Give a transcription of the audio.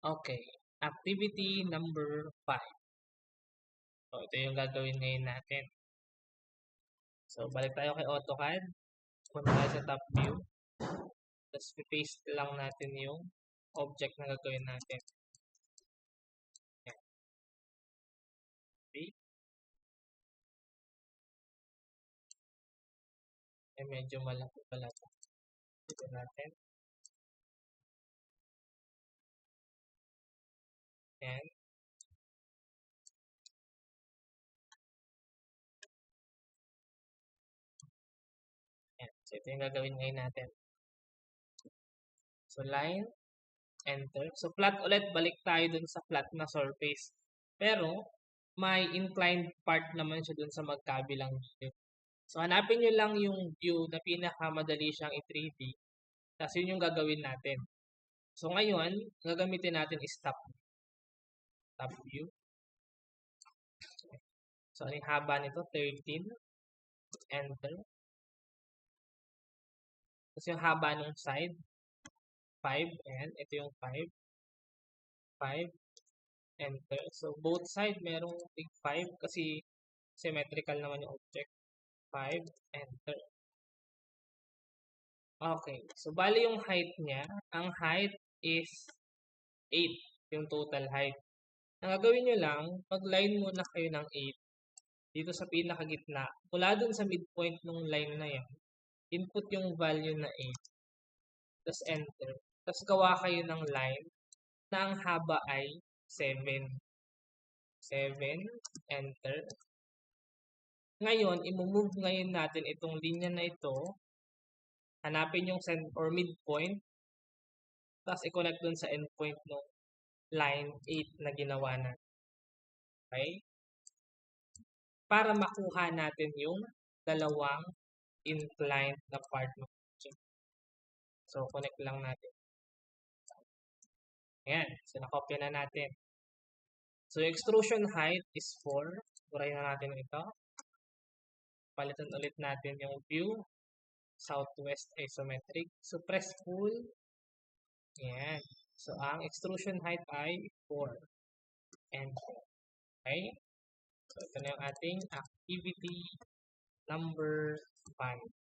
Okay. Activity number 5. So, ito yung gagawin ngayon natin. So, balik tayo kay AutoCAD. Punta tayo sa top view. Tapos, paste lang natin yung object na gagawin natin. Yan. Okay. Medyo malaki pala ito. Ito natin. Yan. Yan. So, ito yung gagawin ngayon natin. So, line, enter. So, flat ulit. Balik tayo dun sa flat na surface. Pero, may inclined part naman siya dun sa magkabilang view. So, hanapin nyo lang yung view na pinakamadali siyang i-3D. Tapos, yun yung gagawin natin. So, ngayon, gagamitin natin is top view. So, ano yung haba nito? 13. Enter. Tapos, yung haba ng side, 5. Ayan, ito yung 5. 5. Enter. So, both side, merong big 5 kasi symmetrical naman yung object. 5. Enter. Okay. So, bali yung height niya, ang height is 8. Yung total height. Ang gagawin nyo lang, mag-line muna kayo ng 8 dito sa pinakagitna. Mula dun sa midpoint ng line na yan, input yung value na 8. Tapos enter. Tapos gawa kayo ng line na ang haba ay 7. 7. Enter. Ngayon, i-move ngayon natin itong linya na ito. Hanapin yung center or midpoint. Tapos i-connect dun sa endpoint ng line 8 na ginawa natin. Okay? Para makuha natin yung dalawang inclined na part ng object. So, connect lang natin. Ayan. So, nakopya na natin. So, yung extrusion height is 4. Burayin na natin ito. Palitan ulit natin yung view. Southwest isometric. So, press pull. Ayan. So, ang extrusion height ay 4. Enter. Okay? So, ito na yung ating activity number 5.